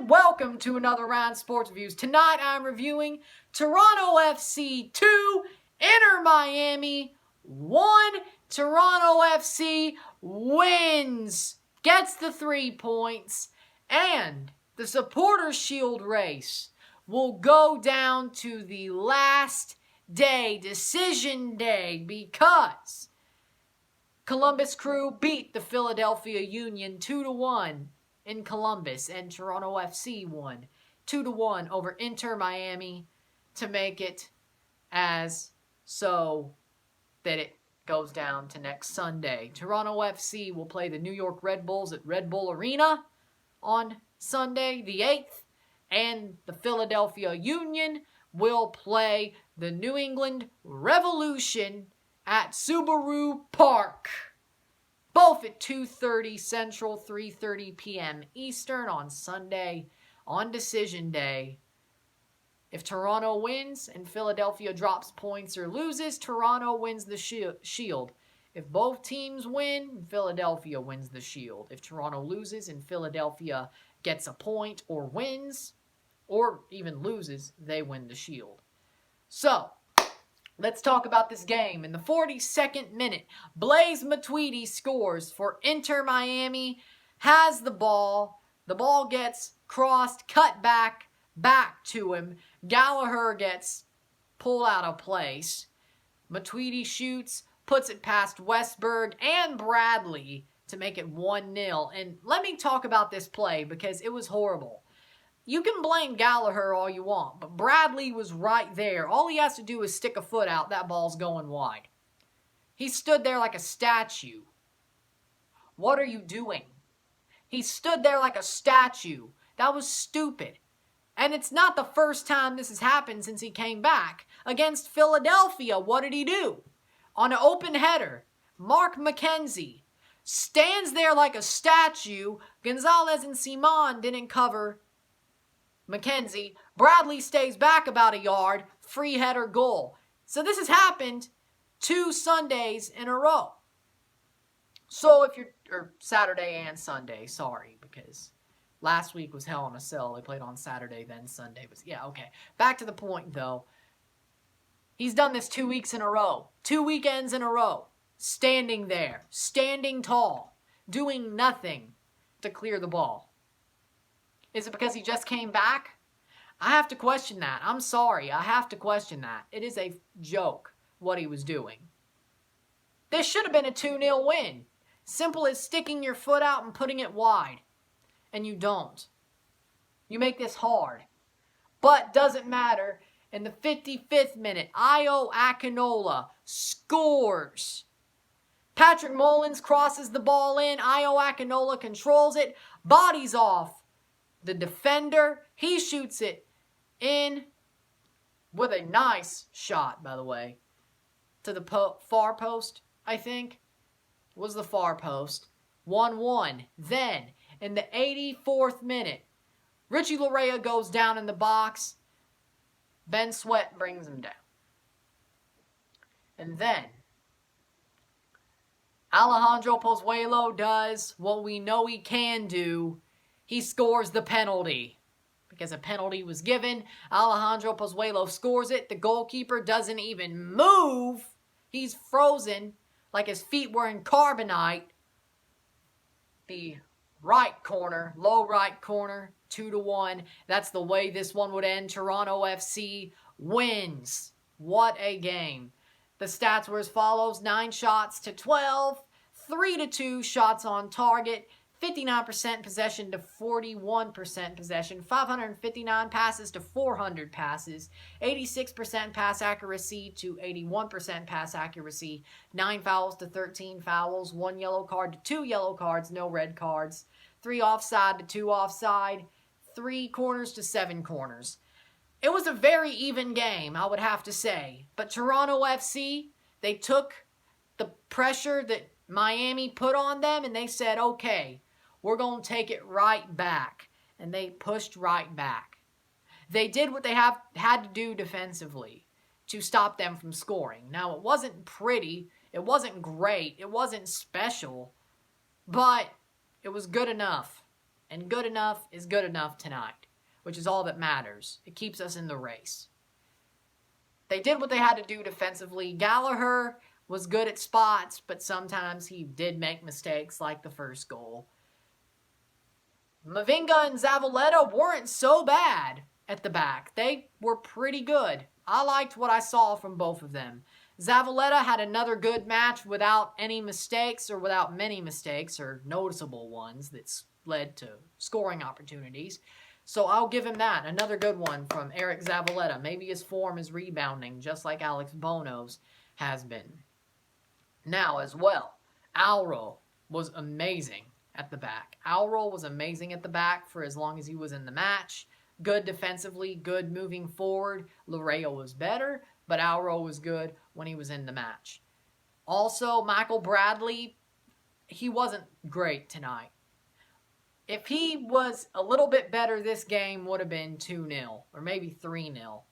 and welcome to another round of Sports Reviews. Tonight I'm reviewing Toronto FC 2, Inter Miami 1. Toronto FC wins, gets the 3 points, and the Supporters' Shield race will go down to the last day, decision day, because Columbus Crew beat the Philadelphia Union 2-1 in Columbus, and Toronto FC won 2-1 over Inter Miami to make it as so that it goes down to next Sunday. Toronto FC will play the New York Red Bulls at Red Bull Arena on Sunday the 8th, and the Philadelphia Union will play the New England Revolution at Subaru Park, both at 2:30 Central, 3:30 p.m. Eastern on Sunday on Decision Day. If Toronto wins and Philadelphia drops points or loses, Toronto wins the Shield. If both teams win, Philadelphia wins the Shield. If Toronto loses and Philadelphia gets a point or wins, or even loses, they win the Shield. So, let's talk about this game. In the 42nd minute, Blaise Matuidi scores for Inter Miami, has the ball. The ball gets crossed, cut back to him. Gallagher gets pulled out of place. Matuidi shoots, puts it past Westberg and Bradley to make it 1-0. And let me talk about this play because it was horrible. You can blame Gallagher all you want, but Bradley was right there. All he has to do is stick a foot out, that ball's going wide. He stood there like a statue. What are you doing? He stood there like a statue. That was stupid. And it's not the first time this has happened since he came back. Against Philadelphia, what did he do? On an open header, Mark McKenzie stands there like a statue. Gonzalez and Simon didn't cover McKenzie. Bradley stays back about a yard, free header goal. So this has happened 2 Sundays in a row. So if you're, or Saturday and Sunday, sorry, because last week was Hell in a Cell. They played on Saturday, then Sunday was, yeah, okay. Back to the point, though. He's done this 2 weeks in a row. 2 weekends in a row. Standing there. Standing tall. Doing nothing to clear the ball. Is it because he just came back? I have to question that. I'm sorry. I have to question that. It is a joke what he was doing. This should have been a 2-0 win. Simple as sticking your foot out and putting it wide. And you don't. You make this hard. But doesn't matter. In the 55th minute, Io Akinola scores. Patrick Mullins crosses the ball in. Io Akinola controls it. Bodies off the defender. He shoots it in with a nice shot, by the way. To the far post, I think. Was the far post. 1-1. Then, in the 84th minute, Richie Laryea goes down in the box. Ben Sweat brings him down. And then, Alejandro Pozuelo does what we know he can do. He scores the penalty. Because a penalty was given, Alejandro Pozuelo scores it. The goalkeeper doesn't even move. He's frozen like his feet were in carbonite. The right corner, low right corner, 2-1. That's the way this one would end. Toronto FC wins. What a game. The stats were as follows: 9 shots to 12, 3-2 shots on target, 59% possession to 41% possession, 559 passes to 400 passes, 86% pass accuracy to 81% pass accuracy, 9 fouls to 13 fouls, 1 yellow card to 2 yellow cards, no red cards, 3 offside to 2 offside, 3 corners to 7 corners. It was a very even game, I would have to say. But Toronto FC, they took the pressure that Miami put on them and they said, okay, we're going to take it right back. And they pushed right back. They did what they had to do defensively to stop them from scoring. Now, it wasn't pretty. It wasn't great. It wasn't special. But it was good enough. And good enough is good enough tonight, which is all that matters. It keeps us in the race. They did what they had to do defensively. Gallagher was good at spots, but sometimes he did make mistakes like the first goal. Mavinga and Zavaleta weren't so bad at the back. They were pretty good. I liked what I saw from both of them. Zavaleta had another good match without any mistakes, or without many mistakes, or noticeable ones that led to scoring opportunities. So I'll give him that. Another good one from Eric Zavaleta. Maybe his form is rebounding, just like Alex Bono's has been. Now, as well, Alro was amazing at the back. Alro was amazing at the back for as long as he was in the match. Good defensively, good moving forward. Larea was better, but Alro was good when he was in the match. Also, Michael Bradley, he wasn't great tonight. If he was a little bit better, this game would have been 2-0 or maybe 3-0.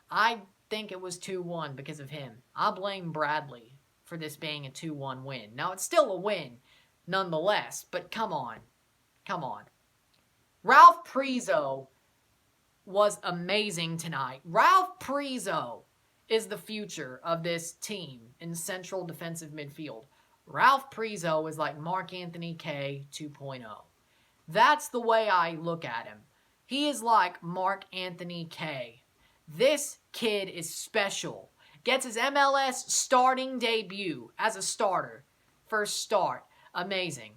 I think it was 2-1 because of him. I blame Bradley for this being a 2-1 win. Now, it's still a win nonetheless, but come on. Come on. Ralph Prizo was amazing tonight. Ralph Prizo is the future of this team in central defensive midfield. Ralph Prizo is like Mark Anthony K 2.0. That's the way I look at him. He is like Mark Anthony K. This kid is special. Gets his MLS starting debut as a starter. First start. Amazing.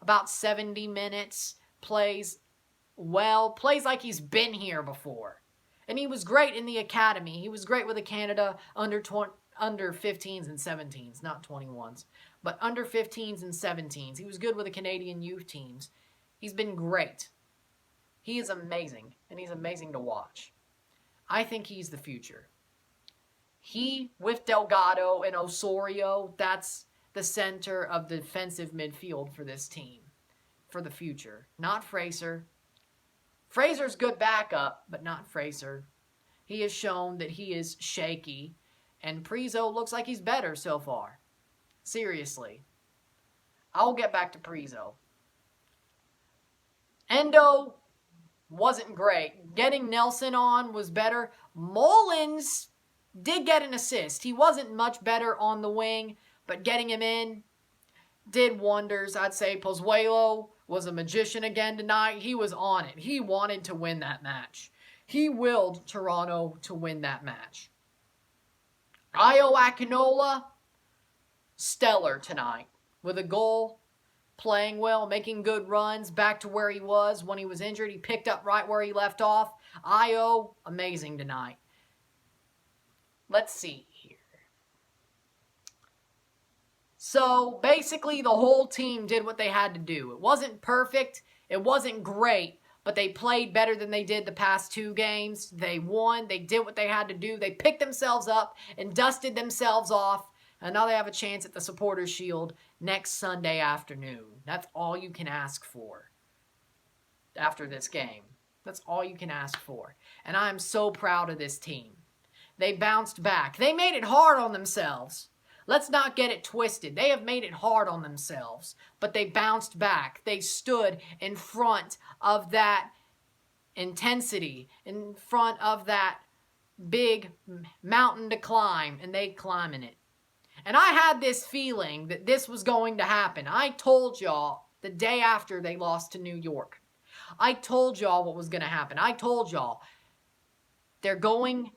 About 70 minutes. Plays well. Plays like he's been here before. And he was great in the academy. He was great with the Canada under 15s and 17s. Not 21s. But under 15s and 17s. He was good with the Canadian youth teams. He's been great. He is amazing. And he's amazing to watch. I think he's the future. He, with Delgado and Osorio, that's the center of the defensive midfield for this team. For the future. Not Fraser. Fraser's good backup, but not Fraser. He has shown that he is shaky. And Prizo looks like he's better so far. Seriously. I'll get back to Prizo. Endo wasn't great. Getting Nelson on was better. Mullins did get an assist. He wasn't much better on the wing, but getting him in did wonders. I'd say Pozuelo was a magician again tonight. He was on it. He wanted to win that match. He willed Toronto to win that match. Io Akinola, stellar tonight. With a goal, playing well, making good runs, back to where he was when he was injured. He picked up right where he left off. Io, amazing tonight. Let's see here. So, basically, the whole team did what they had to do. It wasn't perfect. It wasn't great. But they played better than they did the past 2 games. They won. They did what they had to do. They picked themselves up and dusted themselves off. And now they have a chance at the Supporters' Shield next Sunday afternoon. That's all you can ask for after this game. That's all you can ask for. And I am so proud of this team. They bounced back. They made it hard on themselves. Let's not get it twisted. They have made it hard on themselves. But they bounced back. They stood in front of that intensity, in front of that big mountain to climb, and they climbing it. And I had this feeling that this was going to happen. I told y'all the day after they lost to New York. I told y'all what was going to happen. I told y'all they're going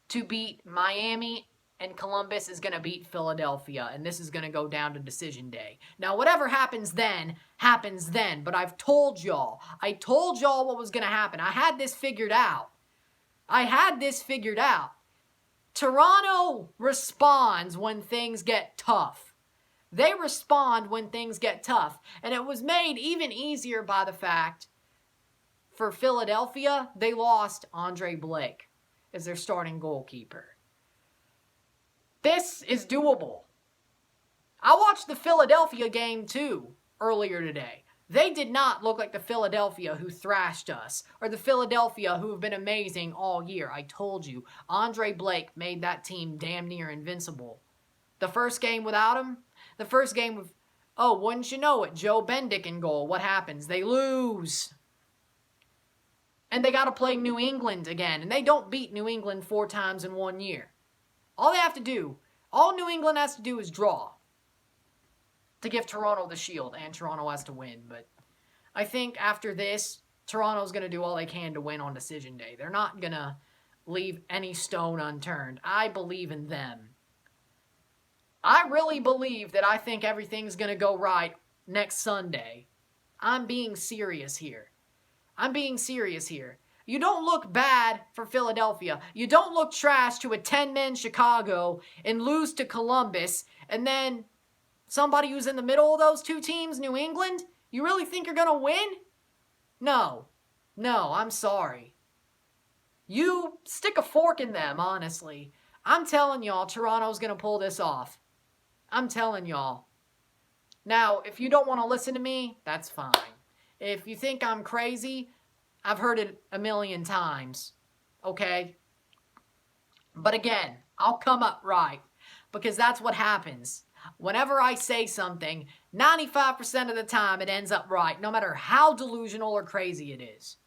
to beat Miami and Columbus is going to beat Philadelphia, and this is going to go down to decision day. Now, whatever happens then, happens then. But I've told y'all. I told y'all what was going to happen. I had this figured out. I had this figured out. Toronto responds when things get tough. They respond when things get tough. And it was made even easier by the fact for Philadelphia, they lost Andre Blake as their starting goalkeeper. This is doable. I watched the Philadelphia game too earlier today. They did not look like the Philadelphia who thrashed us or the Philadelphia who have been amazing all year. I told you, Andre Blake made that team damn near invincible. The first game without him, the first game Oh, wouldn't you know it, Joe Bendick in goal. What happens? They lose. And they got to play New England again. And they don't beat New England 4 times in 1 year. All they have to do, all New England has to do is draw to give Toronto the shield. And Toronto has to win. But I think after this, Toronto's going to do all they can to win on decision day. They're not going to leave any stone unturned. I believe in them. I really believe that I think everything's going to go right next Sunday. I'm being serious here. I'm being serious here. You don't look bad for Philadelphia. You don't look trash to a 10-man Chicago and lose to Columbus. And then somebody who's in the middle of those two teams, New England, you really think you're going to win? No. No, I'm sorry. You stick a fork in them, honestly. I'm telling y'all, Toronto's going to pull this off. I'm telling y'all. Now, if you don't want to listen to me, that's fine. If you think I'm crazy, I've heard it a million times. Okay? But again, I'll come up right. Because that's what happens. Whenever I say something, 95% of the time it ends up right. No matter how delusional or crazy it is.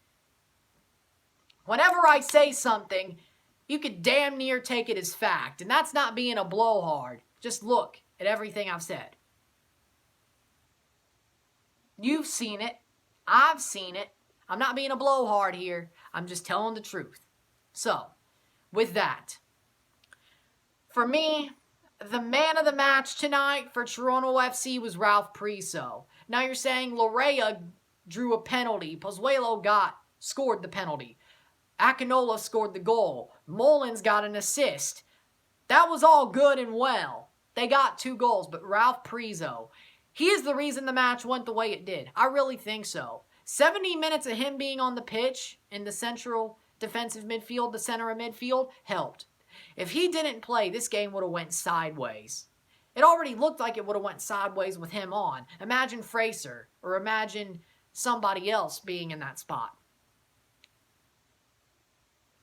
Whenever I say something, you could damn near take it as fact. And that's not being a blowhard. Just look at everything I've said. You've seen it. I've seen it. I'm not being a blowhard here. I'm just telling the truth. So, with that, for me, the man of the match tonight for Toronto FC was Ralph Priso. Now you're saying Lorea drew a penalty. Pozuelo scored the penalty. Akinola scored the goal. Mullins got an assist. That was all good and well. They got 2 goals, but Ralph Priso, he is the reason the match went the way it did. I really think so. 70 minutes of him being on the pitch in the central defensive midfield, the center of midfield, helped. If he didn't play, this game would have went sideways. It already looked like it would have went sideways with him on. Imagine Fraser, or imagine somebody else being in that spot.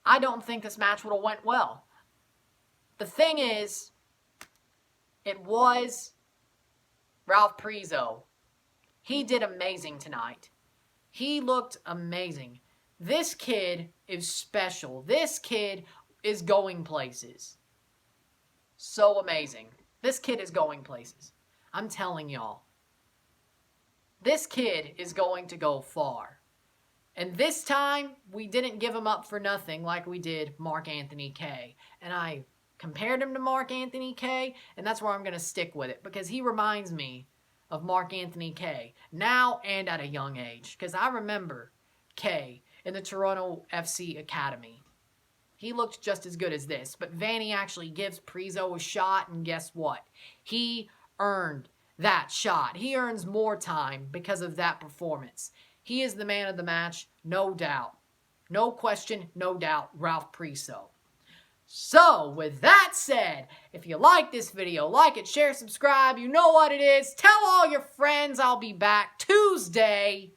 I don't think this match would have went well. The thing is, it was Ralph Priso. He did amazing tonight. He looked amazing. This kid is special. This kid is going places. So amazing. This kid is going places. I'm telling y'all. This kid is going to go far. And this time, we didn't give him up for nothing like we did Mark Anthony Kaye. And I compared him to Mark Anthony Kaye, and that's where I'm going to stick with it. Because he reminds me of Mark Anthony Kaye, now and at a young age. Because I remember Kaye in the Toronto FC Academy. He looked just as good as this. But Vanny actually gives Priso a shot, and guess what? He earned that shot. He earns more time because of that performance. He is the man of the match, no doubt. No question, no doubt, Ralph Priso. So, with that said, if you like this video, like it, share, subscribe, you know what it is. Tell all your friends I'll be back Tuesday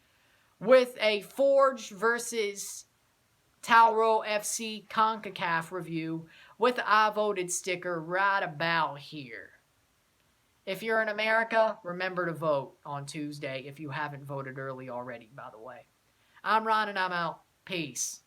with a Forge versus Tauro FC CONCACAF review with the I voted sticker right about here. If you're in America, remember to vote on Tuesday if you haven't voted early already, by the way. I'm Ron and I'm out. Peace.